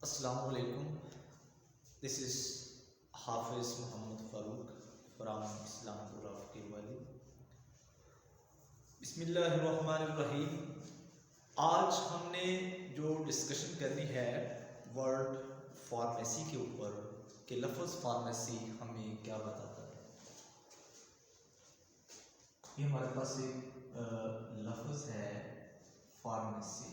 Assalamu alaikum. This is Hafiz Muhammad Farooq from Islampur of Kewali. बिस्मिल्लाहिर्रहमानिर्रहीम। आज हमने जो डिस्कशन करनी है वर्ड फार्मेसी के ऊपर कि लफ्ज़ फार्मेसी हमें क्या बताता है। ये हमारे पास एक लफ्ज़ है फार्मेसी।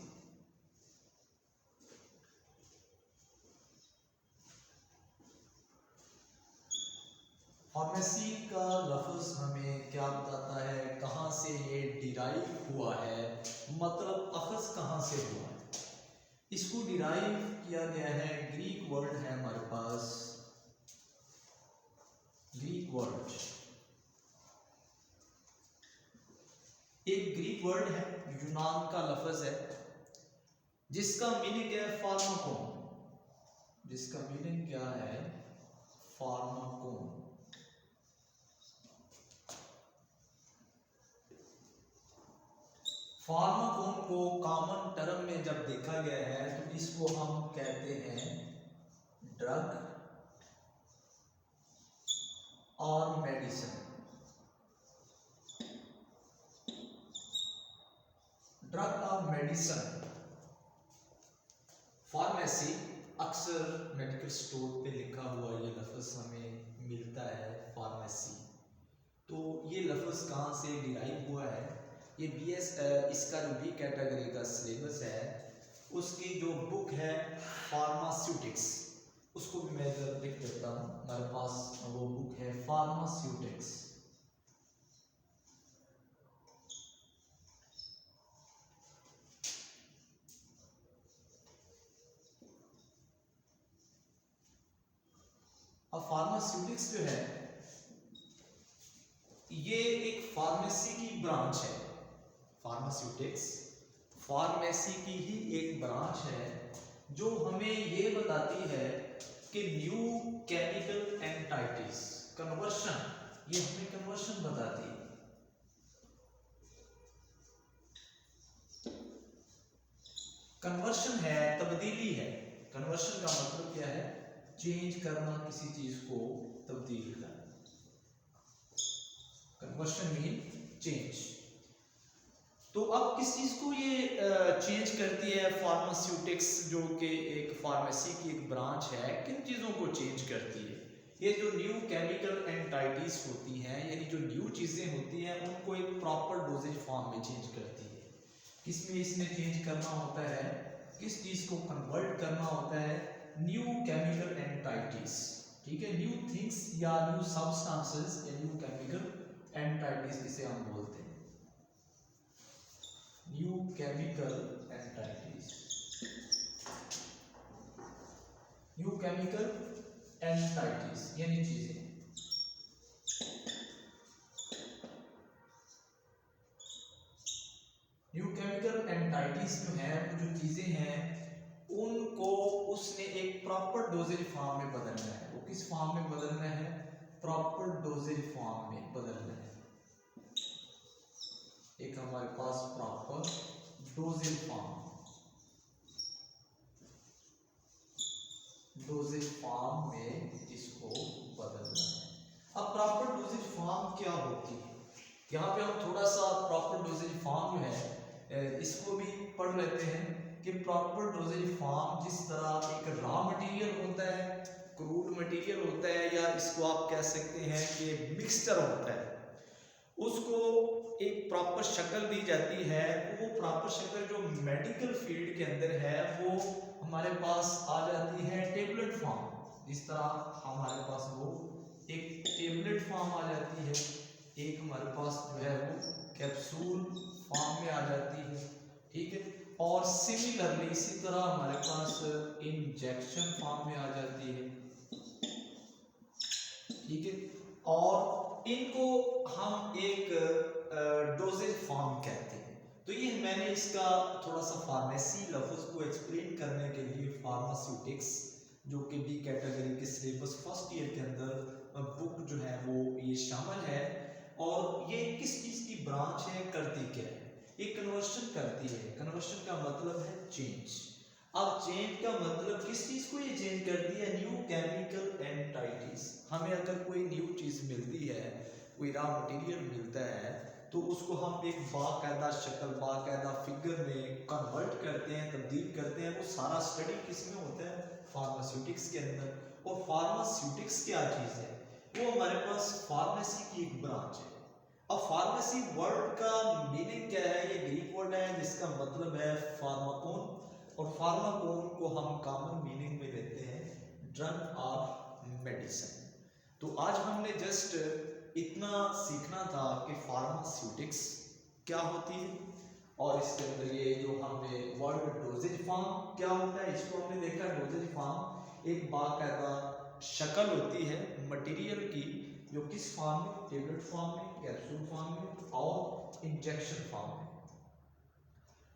फार्मेसी का लफ्ज़ हमें क्या बताता है, कहाँ से ये डिराइव हुआ है, मतलब अखज़ कहाँ से हुआ है। इसको डिराइव किया गया है, ग्रीक वर्ड है हमारे पास, ग्रीक वर्ड, एक ग्रीक वर्ड है, यूनान का लफ्ज़ है, जिसका मीनिंग है फार्माकोन। जिसका मीनिंग क्या है? फार्माकोन। फार्माकोन को कॉमन टर्म में जब देखा गया है तो इसको हम कहते हैं ड्रग और मेडिसिन। ड्रग और मेडिसिन। फार्मेसी अक्सर मेडिकल स्टोर पे लिखा हुआ ये लफ्ज़ हमें मिलता है, फार्मेसी। तो ये लफ्ज़ कहाँ से डिराइव हुआ है? ये BS इसका जो B कैटेगरी का सिलेबस है उसकी जो बुक है फार्मास्यूटिक्स, उसको भी मैं इधर लिख देता हूँ। हमारे पास वो बुक है फार्मास्यूटिक्स। अब फार्मास्यूटिक्स जो है ये एक फार्मेसी की ब्रांच है। फार्मास्यूटिक्स फार्मेसी की ही एक ब्रांच है जो हमें ये बताती है कि न्यू केमिकल एंटाइटीज कन्वर्शन, ये हमें कन्वर्शन बताती है। कन्वर्शन है, तब्दीली है। कन्वर्शन का मतलब क्या है? चेंज करना, किसी चीज को तब्दील करना। Conversion mean change. तो अब किस चीज़ को ये चेंज करती है फार्मास्यूटिक्स, जो कि एक फार्मेसी की एक ब्रांच है? किन चीज़ों को चेंज करती है? ये जो न्यू केमिकल एंटाइटीज होती हैं, यानी जो न्यू चीज़ें होती हैं उनको एक प्रॉपर डोजेज फॉर्म में चेंज करती है। किसमें इसने चेंज करना होता है? किस चीज़ को कन्वर्ट करना होता है? New chemical entities. ठीक है, न्यू थिंग्स या न्यू सब्सटेंसेस या न्यू केमिकल एंटाइटीज इसे हम बोलते हैं, new chemical entities. New chemical entities यानी चीजें। न्यू केमिकल एंटाइटीज जो है, वो जो चीजें हैं उनको उसने एक प्रॉपर डोजेज फॉर्म में बदलना है। वो किस फॉर्म में बदलना है? प्रॉपर डोजेज फॉर्म में बदलना है। एक हमारे पास proper dosage form, dosage form में इसको बदलना है। अब प्रॉपर डोजेज फॉर्म क्या होती है? यहाँ पे हम थोड़ा सा प्रॉपर डोजेज फॉर्म जो है इसको भी पढ़ लेते हैं कि प्रॉपर डोजेज फॉर्म जिस तरह एक रॉ मटेरियल होता है, क्रूड मटेरियल होता है, या इसको आप कह सकते हैं कि मिक्सचर होता है, उसको एक प्रॉपर शक्ल दी जाती है। वो प्रॉपर शक्ल जो मेडिकल फील्ड के अंदर है वो हमारे पास आ जाती है टेबलेट फॉर्म। जिस तरह हमारे पास वो एक टेबलेट फॉर्म आ जाती है, एक हमारे पास जो है वो कैप्सूल फॉर्म में आ जाती है। ठीक है, और सिमिलरली इसी तरह हमारे पास इंजेक्शन फॉर्म में आ जाती है। ठीक है, और इनको हम एक डोजेज फॉर्म कहते हैं। तो ये मैंने इसका थोड़ा सा फार्मेसी लफ्ज़ को एक्सप्लेन करने के लिए फार्मास्यूटिक्स, जो कि B कैटेगरी के सिलेबस फर्स्ट ईयर के अंदर बुक जो है वो ये शामिल है। और ये किस चीज़ की ब्रांच है, करती क्या है? ये कन्वर्शन करती है। कन्वर्शन का मतलब है चेंज। अब चेंज का मतलब किस चीज को ये चेंज करती है? New chemical entities. हमें अगर कोई न्यू चीज मिलती है, कोई रॉ मटेरियल मिलता है, तो उसको हम एक बाकायदा शक्ल, बाकायदा फिगर में कन्वर्ट करते हैं, तब्दील करते हैं। वो सारा स्टडी किस में होता है? फार्मास्यूटिक्स के अंदर। और फार्मास्यूटिक्स क्या चीज है? वो हमारे पास फार्मेसी की एक ब्रांच है। अब फार्मेसी वर्ड का मीनिंग क्या है? ये ग्रीक वर्ड है जिसका मतलब है फार्माकोन, और फार्माकोन को हम कॉमन मीनिंग में लेते हैं ड्रग और मेडिसिन। तो आज हमने जस्ट इतना सीखना था कि फार्मास्यूटिक्स क्या होती है, और इसके अंदर ये जो हमने वर्ड डोजेज फॉर्म क्या होता है इसको हमने देखा। डोजेज फॉर्म एक बाकायदा शक्ल होती है मटेरियल की, जो किस फॉर्म में? टेबलेट फॉर्म में, कैप्सूल फॉर्म में और इंजेक्शन फॉर्म में।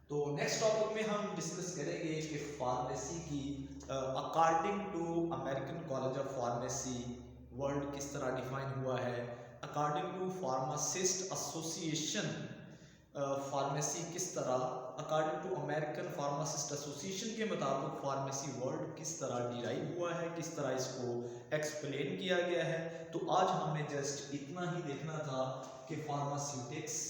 तो नेक्स्ट टॉपिक में हम डिस्कस करेंगे कि फार्मेसी की according to American college of pharmacy word किस तरह डिफाइन हुआ है, according to pharmacist association pharmacy किस तरह, according to American pharmacist association के मुताबिक फार्मेसी वर्ड किस तरह डिराइव हुआ है, किस तरह इसको एक्सप्लेन किया गया है। तो आज हमने जस्ट इतना ही देखना था कि फार्मास्यूटिक्स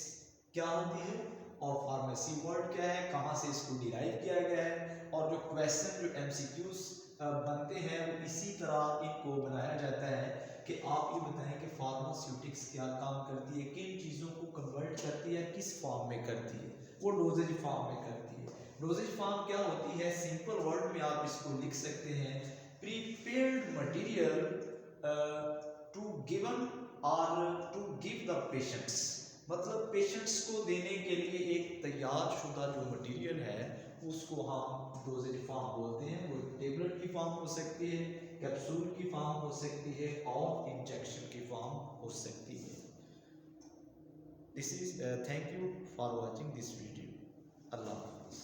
क्या होती है और फार्मेसी वर्ड क्या है, कहाँ से इसको डिराइव किया गया है, और जो क्वेश्चन जो एमसीक्यूज बनते हैं वो इसी तरह इनको बनाया जाता है कि आप ये बताएं कि फार्मास्यूटिक्स क्या काम करती है, किन चीज़ों को कन्वर्ट करती है, किस फॉर्म में करती है? वो डोजेज फॉर्म में करती है। डोजेज फॉर्म क्या होती है? सिंपल वर्ड में आप इसको लिख सकते हैं, प्रीपेयर्ड मटेरियल टू गिवन और टू गिव द पेशेंट्स। मतलब पेशेंट्स को देने के लिए एक तैयार शुदा जो मटेरियल है उसको हम डोजेज फॉर्म बोलते हैं। वो टेबलेट की फॉर्म हो सकती है, कैप्सूल की फॉर्म हो सकती है और इंजेक्शन की फॉर्म हो सकती है। This is thank you for watching this video. अल्लाह हाफिज़।